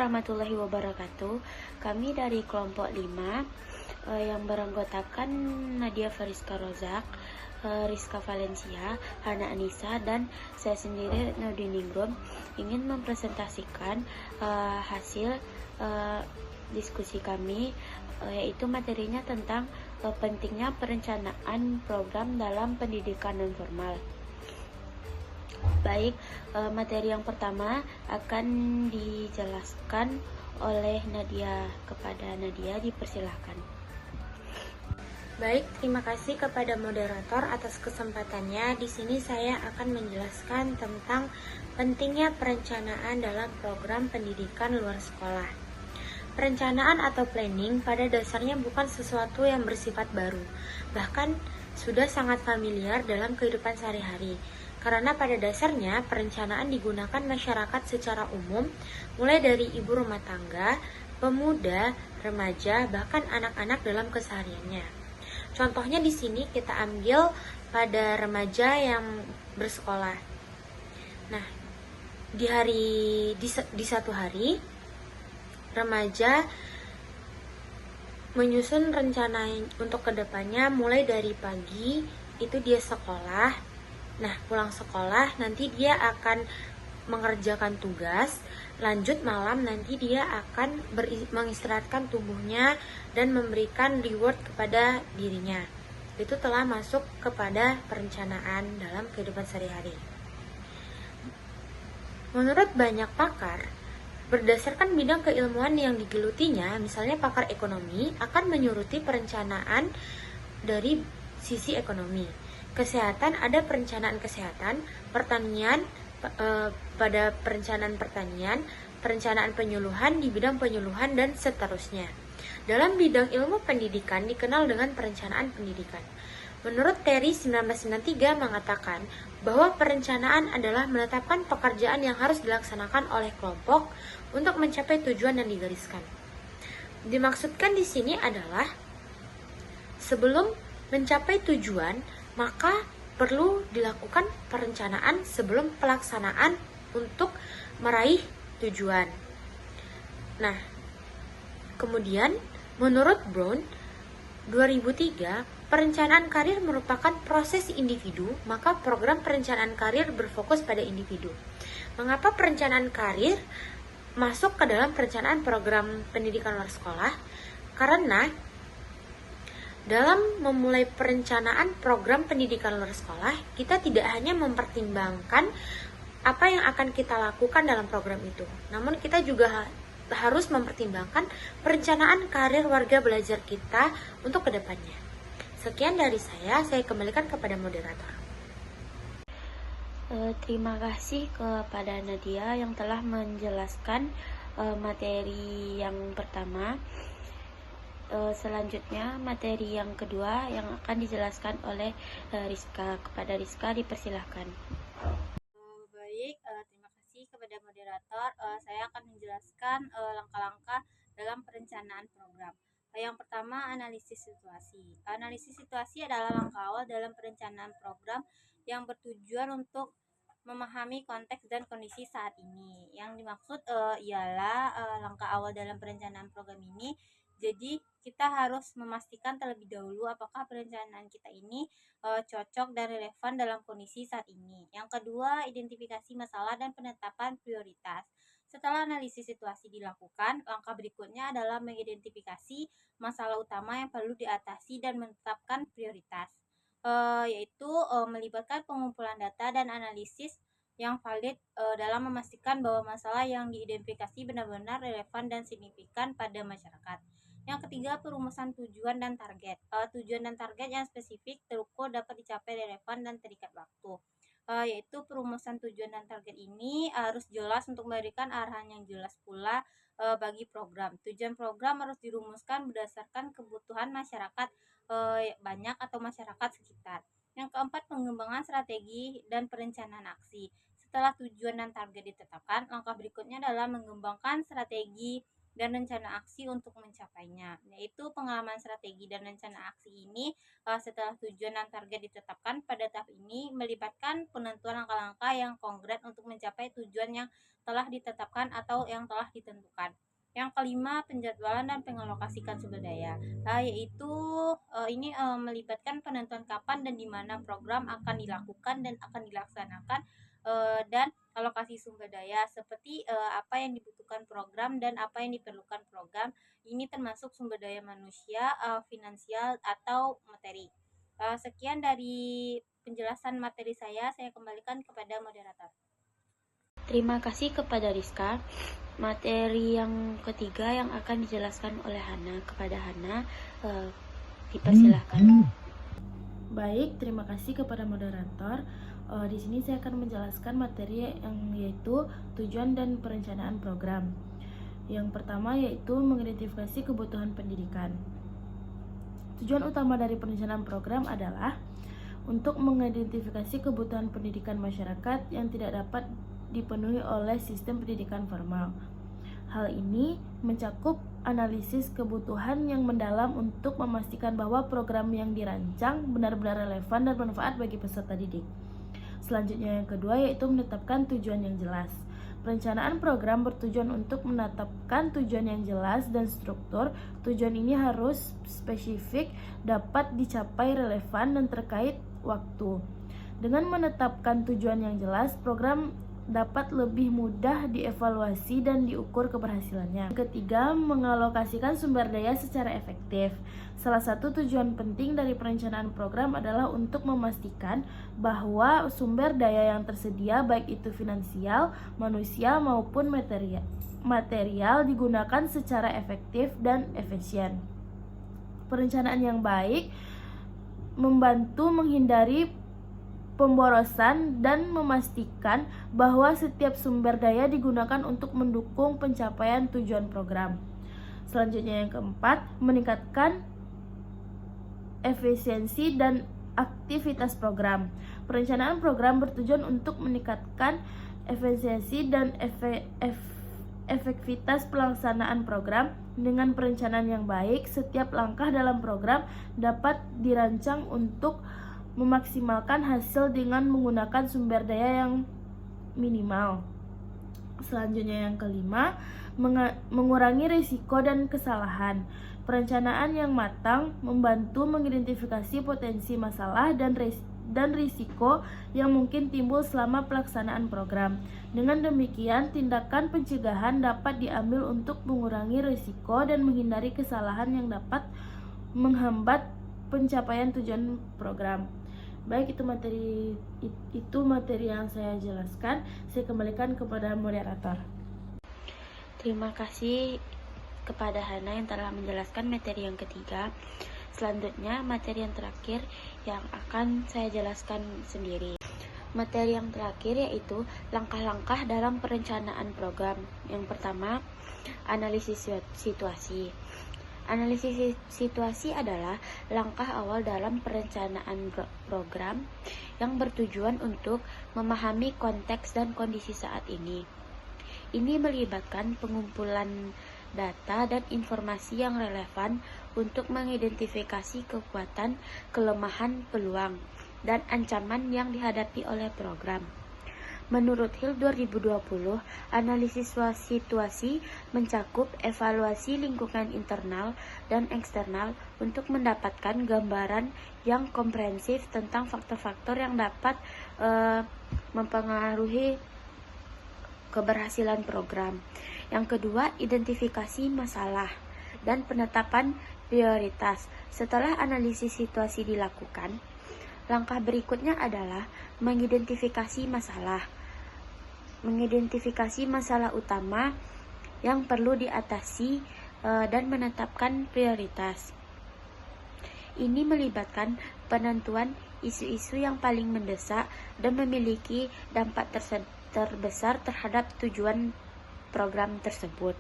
warahmatullahi wabarakatuh. Kami dari kelompok 5 yang beranggotakan Nadia Fariska Rozak, Rizka Valencia, Hana Anissa, dan saya sendiri Nurdin Ningrum ingin mempresentasikan hasil diskusi kami, yaitu materinya tentang pentingnya perencanaan program dalam pendidikan non-formal. Baik, materi yang pertama akan dijelaskan oleh Nadia. Kepada Nadia, dipersilahkan. Baik, terima kasih kepada moderator atas kesempatannya. Di sini saya akan menjelaskan tentang pentingnya perencanaan dalam program pendidikan luar sekolah. Perencanaan atau planning pada dasarnya bukan sesuatu yang bersifat baru, bahkan sudah sangat familiar dalam kehidupan sehari-hari. Karena pada dasarnya perencanaan digunakan masyarakat secara umum, mulai dari ibu rumah tangga, pemuda, remaja, bahkan anak-anak dalam kesehariannya. Contohnya di sini kita ambil pada remaja yang bersekolah. Nah, di satu hari remaja menyusun rencana untuk kedepannya, mulai dari pagi itu dia sekolah. Nah, pulang sekolah nanti dia akan mengerjakan tugas, lanjut malam nanti dia akan mengistirahatkan tubuhnya dan memberikan reward kepada dirinya. Itu telah masuk kepada perencanaan dalam kehidupan sehari-hari. Menurut banyak pakar, berdasarkan bidang keilmuan yang digelutinya, misalnya pakar ekonomi akan menyuruti perencanaan dari sisi ekonomi. Kesehatan, ada perencanaan kesehatan, pertanian, pada perencanaan pertanian, perencanaan penyuluhan di bidang penyuluhan, dan seterusnya. Dalam bidang ilmu pendidikan dikenal dengan perencanaan pendidikan. Menurut Terry 1993 mengatakan bahwa perencanaan adalah menetapkan pekerjaan yang harus dilaksanakan oleh kelompok untuk mencapai tujuan yang digariskan. Dimaksudkan di sini adalah sebelum mencapai tujuan, maka perlu dilakukan perencanaan sebelum pelaksanaan untuk meraih tujuan. Nah, kemudian menurut Brown 2003, perencanaan karir merupakan proses individu, maka program perencanaan karir berfokus pada individu. Mengapa perencanaan karir masuk ke dalam perencanaan program pendidikan luar sekolah? Karena dalam memulai perencanaan program pendidikan luar sekolah, kita tidak hanya mempertimbangkan apa yang akan kita lakukan dalam program itu, namun kita juga harus mempertimbangkan perencanaan karir warga belajar kita untuk kedepannya. Sekian dari saya kembalikan kepada moderator. Terima kasih kepada Nadia yang telah menjelaskan materi yang pertama. Selanjutnya materi yang kedua yang akan dijelaskan oleh Rizka. Kepada Rizka, dipersilahkan. Baik, terima kasih kepada moderator. Saya akan menjelaskan langkah-langkah dalam perencanaan program. Yang pertama, analisis situasi. Analisis situasi adalah langkah awal dalam perencanaan program yang bertujuan untuk memahami konteks dan kondisi saat ini. Yang dimaksud ialah langkah awal dalam perencanaan program ini. Jadi kita harus memastikan terlebih dahulu apakah perencanaan kita ini cocok dan relevan dalam kondisi saat ini. Yang kedua, identifikasi masalah dan penetapan prioritas. Setelah analisis situasi dilakukan, langkah berikutnya adalah mengidentifikasi masalah utama yang perlu diatasi dan menetapkan prioritas, yaitu melibatkan pengumpulan data dan analisis yang valid dalam memastikan bahwa masalah yang diidentifikasi benar-benar relevan dan signifikan pada masyarakat. Yang ketiga, perumusan tujuan dan target. Tujuan dan target yang spesifik, terukur, dapat dicapai, relevan, dan terikat waktu. Yaitu perumusan tujuan dan target ini harus jelas untuk memberikan arahan yang jelas pula bagi program. Tujuan program harus dirumuskan berdasarkan kebutuhan masyarakat banyak atau masyarakat sekitar. Yang keempat, pengembangan strategi dan perencanaan aksi. Setelah tujuan dan target ditetapkan, langkah berikutnya adalah mengembangkan strategi dan rencana aksi untuk mencapainya. Yaitu pengalaman strategi dan rencana aksi ini setelah tujuan dan target ditetapkan pada tahap ini melibatkan penentuan langkah-langkah yang konkret untuk mencapai tujuan yang telah ditetapkan atau yang telah ditentukan. Yang kelima, penjadwalan dan pengalokasikan sumber daya, yaitu ini melibatkan penentuan kapan dan di mana program akan dilakukan dan akan dilaksanakan, dan alokasi sumber daya seperti apa yang dibutuhkan program dan apa yang diperlukan program. Ini termasuk sumber daya manusia, finansial atau materi. Sekian dari penjelasan materi saya kembalikan kepada moderator. Terima kasih kepada Rizka. Materi yang ketiga yang akan dijelaskan oleh Hana. Kepada Hana, dipersilahkan. Baik, terima kasih kepada moderator. Di sini saya akan menjelaskan materi yang yaitu tujuan dan perencanaan program. Yang pertama yaitu mengidentifikasi kebutuhan pendidikan. Tujuan utama dari perencanaan program adalah untuk mengidentifikasi kebutuhan pendidikan masyarakat yang tidak dapat dipenuhi oleh sistem pendidikan formal. Hal ini mencakup analisis kebutuhan yang mendalam untuk memastikan bahwa program yang dirancang benar-benar relevan dan bermanfaat bagi peserta didik. Selanjutnya yang kedua yaitu menetapkan tujuan yang jelas. Perencanaan program bertujuan untuk menetapkan tujuan yang jelas dan struktur. Tujuan ini harus spesifik, dapat dicapai, relevan, dan terkait waktu. Dengan menetapkan tujuan yang jelas, program dapat lebih mudah dievaluasi dan diukur keberhasilannya. Ketiga, mengalokasikan sumber daya secara efektif. Salah satu tujuan penting dari perencanaan program adalah untuk memastikan bahwa sumber daya yang tersedia, baik itu finansial, manusia maupun material digunakan secara efektif dan efisien. Perencanaan yang baik membantu menghindari pemborosan dan memastikan bahwa setiap sumber daya digunakan untuk mendukung pencapaian tujuan program. Selanjutnya yang keempat, meningkatkan efisiensi dan aktivitas program. Perencanaan program bertujuan untuk meningkatkan efisiensi dan efektivitas pelaksanaan program. Dengan perencanaan yang baik, setiap langkah dalam program dapat dirancang untuk memaksimalkan hasil dengan menggunakan sumber daya yang minimal. Selanjutnya yang kelima, mengurangi risiko dan kesalahan. Perencanaan yang matang membantu mengidentifikasi potensi masalah dan risiko yang mungkin timbul selama pelaksanaan program. Dengan demikian, tindakan pencegahan dapat diambil untuk mengurangi risiko dan menghindari kesalahan yang dapat menghambat pencapaian tujuan program. Baik, itu materi yang saya jelaskan. Saya kembalikan kepada moderator. Terima kasih kepada Hana yang telah menjelaskan materi yang ketiga. Selanjutnya materi yang terakhir yang akan saya jelaskan sendiri. Materi yang terakhir yaitu langkah-langkah dalam perencanaan program. Yang pertama, analisis situasi. Analisis situasi adalah langkah awal dalam perencanaan program yang bertujuan untuk memahami konteks dan kondisi saat ini. Ini melibatkan pengumpulan data dan informasi yang relevan untuk mengidentifikasi kekuatan, kelemahan, peluang, dan ancaman yang dihadapi oleh program. Menurut HIL 2020, analisis situasi mencakup evaluasi lingkungan internal dan eksternal untuk mendapatkan gambaran yang komprehensif tentang faktor-faktor yang dapat mempengaruhi keberhasilan program. Yang kedua, identifikasi masalah dan penetapan prioritas. Setelah analisis situasi dilakukan, langkah berikutnya adalah mengidentifikasi masalah. Mengidentifikasi masalah utama yang perlu diatasi dan menetapkan prioritas. Ini melibatkan penentuan isu-isu yang paling mendesak dan memiliki dampak terbesar terhadap tujuan program tersebut.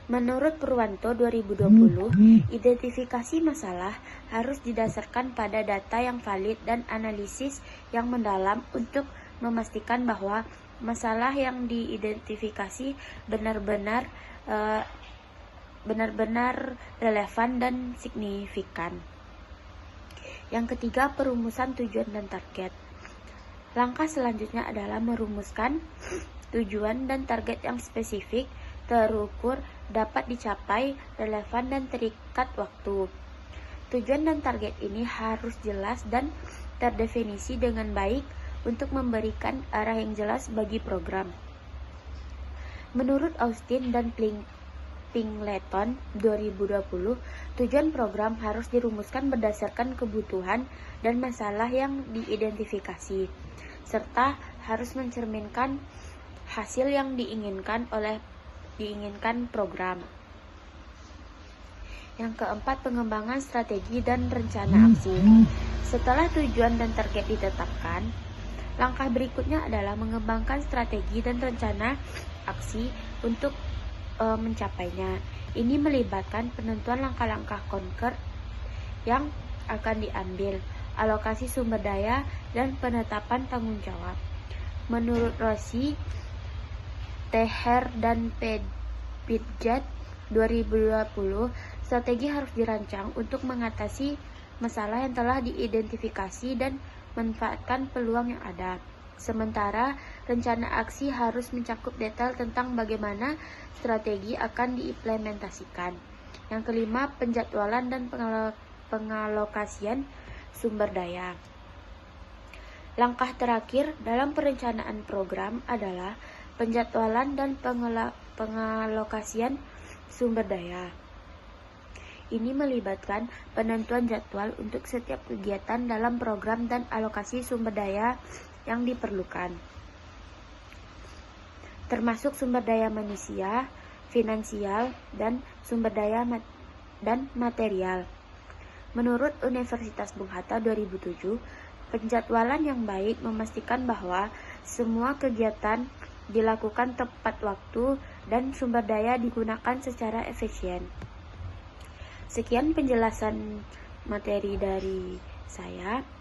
Menurut Purwanto 2020, identifikasi masalah harus didasarkan pada data yang valid dan analisis yang mendalam untuk memastikan bahwa masalah yang diidentifikasi benar-benar benar-benar relevan dan signifikan. Yang ketiga, perumusan tujuan dan target. Langkah selanjutnya adalah merumuskan tujuan dan target yang spesifik, terukur, dapat dicapai, relevan, dan terikat waktu. Tujuan dan target ini harus jelas dan terdefinisi dengan baik untuk memberikan arah yang jelas bagi program. Menurut Austin dan Pingleton 2020, tujuan program harus dirumuskan berdasarkan kebutuhan dan masalah yang diidentifikasi, serta harus mencerminkan hasil yang diinginkan program. Yang keempat, pengembangan strategi dan rencana aksi. Setelah tujuan dan target ditetapkan, langkah berikutnya adalah mengembangkan strategi dan rencana aksi untuk mencapainya. Ini melibatkan penentuan langkah-langkah konkret yang akan diambil, alokasi sumber daya, dan penetapan tanggung jawab. Menurut Rossi, Teher, dan Pidgeot 2020, strategi harus dirancang untuk mengatasi masalah yang telah diidentifikasi dan manfaatkan peluang yang ada. Sementara rencana aksi harus mencakup detail tentang bagaimana strategi akan diimplementasikan. Yang kelima, penjadwalan dan pengalokasian sumber daya. Langkah terakhir dalam perencanaan program adalah penjadwalan dan pengalokasian sumber daya. Ini melibatkan penentuan jadwal untuk setiap kegiatan dalam program dan alokasi sumber daya yang diperlukan, termasuk sumber daya manusia, finansial, dan sumber daya dan material. Menurut Universitas Bung Hatta 2007, penjadwalan yang baik memastikan bahwa semua kegiatan dilakukan tepat waktu dan sumber daya digunakan secara efisien. Sekian penjelasan materi dari saya.